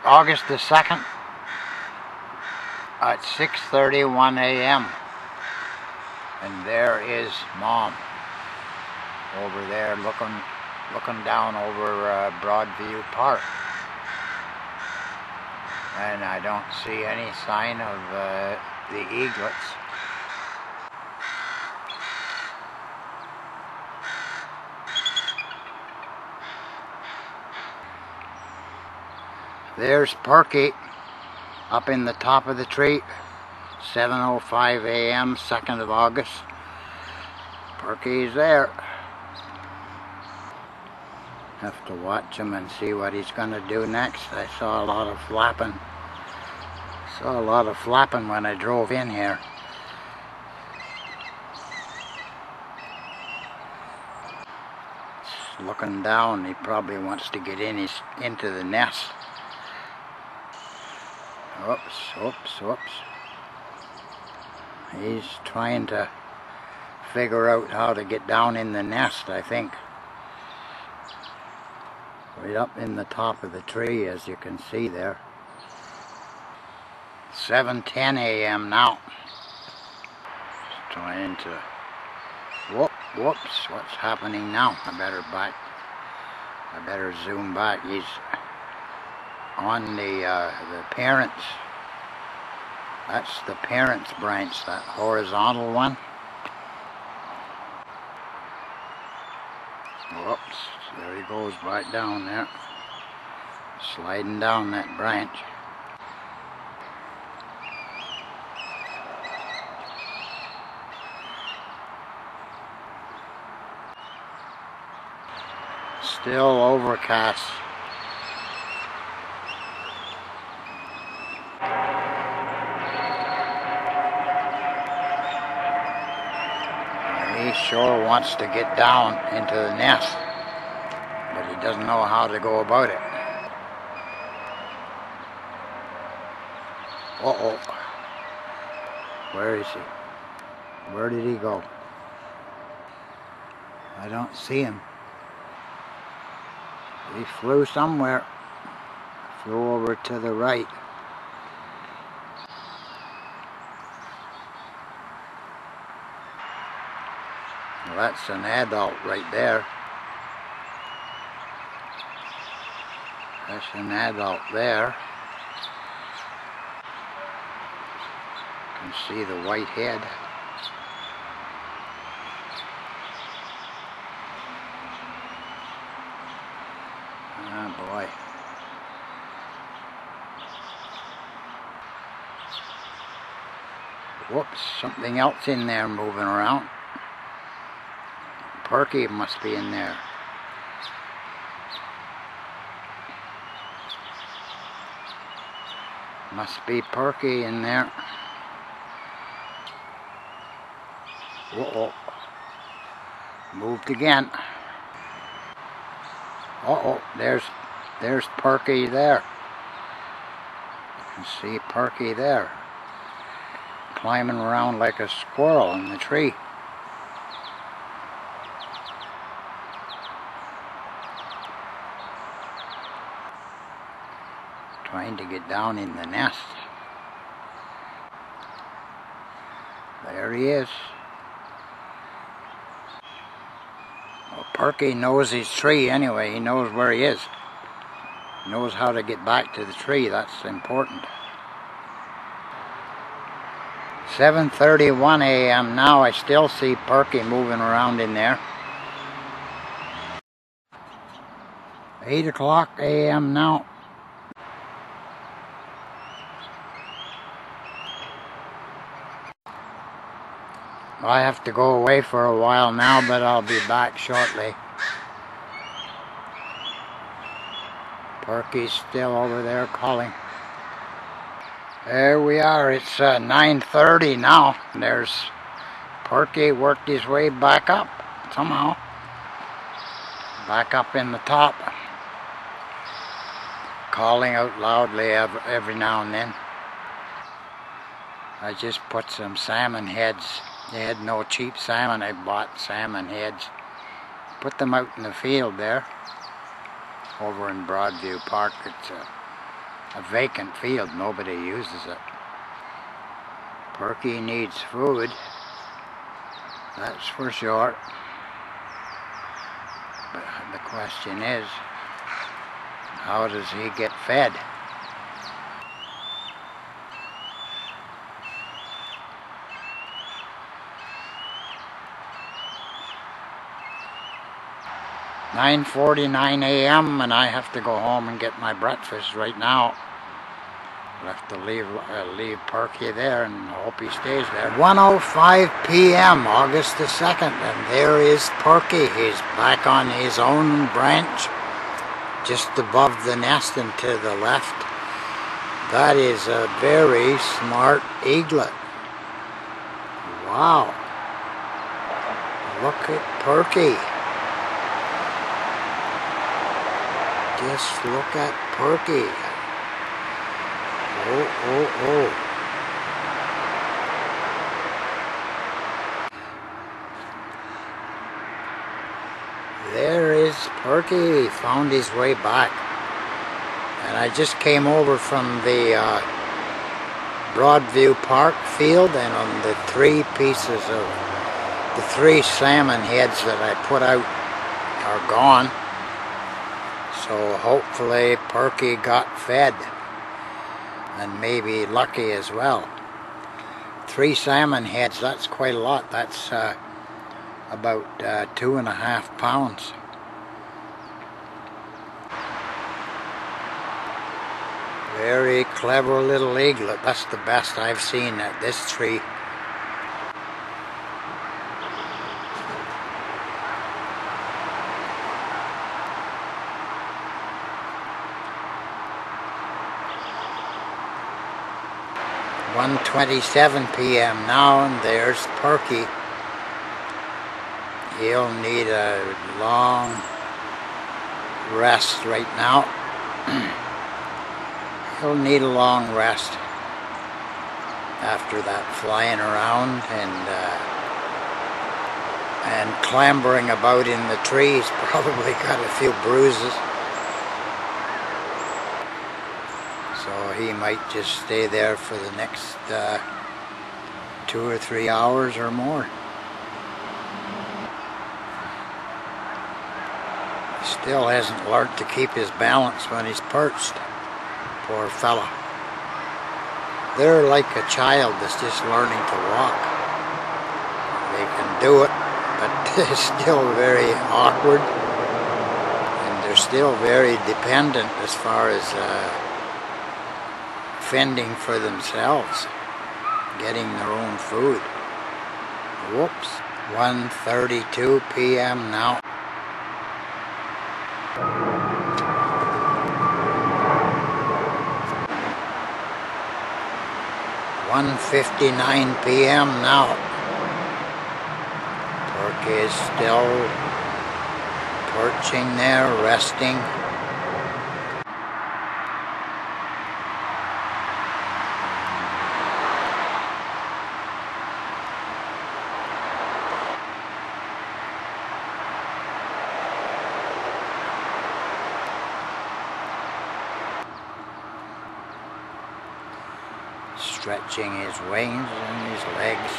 August the 2nd at 6:31 a.m. and there is Mom over there looking down over Broadview Park, and I don't see any sign of the eaglets. There's Perky up in the top of the tree, 7:05 a.m., 2nd of August. Perky's there. Have to watch him and see what he's going to do next. I saw a lot of flapping. When I drove in here. He's looking down. He probably wants to get into the nest. Oops. He's trying to figure out how to get down in the nest, I think. Right up in the top of the tree, as you can see there. 7:10 a.m. now. Just trying to... Whoops, what's happening now? I better zoom back. He's on the parents. That's the parents branch, that horizontal one. Whoops, there he goes right down there. Sliding down that branch. Still overcast. He sure wants to get down into the nest, but he doesn't know how to go about it. Uh-oh. Where is he? Where did he go? I don't see him. He flew somewhere. Flew over to the right. Well, that's an adult right there. That's an adult there. You can see the white head. Oh boy. Whoops, something else in there moving around. Perky must be in there. Must be Perky in there. Uh-oh. Moved again. Uh-oh, there's Perky there. You can see Perky there. Climbing around like a squirrel in the tree. Trying to get down in the nest. There he is. Well, Perky knows his tree anyway. He knows where he is. He knows how to get back to the tree. That's important. 7:31 a.m. now. I still see Perky moving around in there. 8 o'clock a.m. now. I have to go away for a while now, but I'll be back shortly. Perky's still over there calling. There we are. It's 9:30 now. There's Perky worked his way back up somehow. Back up in the top. Calling out loudly every now and then. I just put some salmon heads. They had no cheap salmon. I bought salmon heads. Put them out in the field there. Over in Broadview Park. It's a vacant field. Nobody uses it. Perky needs food, that's for sure. But the question is, how does he get fed? "9:49 a.m. and I have to go home and get my breakfast right now. I'll have to leave Perky there and hope he stays there." 1:05 p.m. August the 2nd, and there is Perky. He's back on his own branch, just above the nest and to the left. That is a very smart eaglet. Wow. Look at Perky. Just look at Perky. Oh, oh, oh. There is Perky. He found his way back. And I just came over from the Broadview Park field, and on the three salmon heads that I put out are gone. So hopefully Perky got fed, and maybe lucky as well. 3 salmon heads, that's quite a lot. That's about 2.5 pounds. Very clever little eaglet. That's the best I've seen at this tree. "1:27 p.m. now, and there's Perky. He'll need a long rest right now. He'll need a long rest after that flying around and clambering about in the trees. Probably got a few bruises. So he might just stay there for the next 2 or 3 hours or more. He still hasn't learned to keep his balance when he's perched. Poor fella. They're like a child that's just learning to walk. They can do it, but they're still very awkward, and they're still very dependent as far as fending for themselves, getting their own food. Whoops. 1:32 p.m. now. "1:59 p.m. now. Perky is still perching there, resting. Stretching his wings and his legs.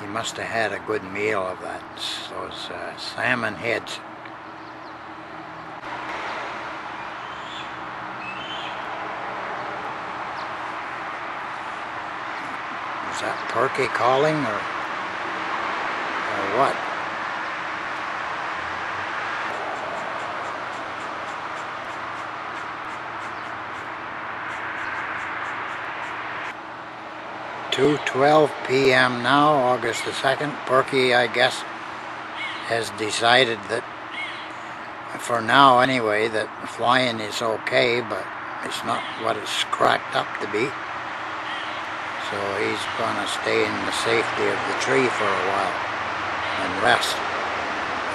He must have had a good meal of those salmon heads. Is that Perky calling or what? "2:12 p.m. now, August the 2nd. Perky, I guess, has decided that, for now anyway, that flying is okay, but it's not what it's cracked up to be. So he's going to stay in the safety of the tree for a while and rest.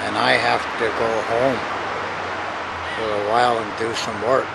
And I have to go home for a while and do some work.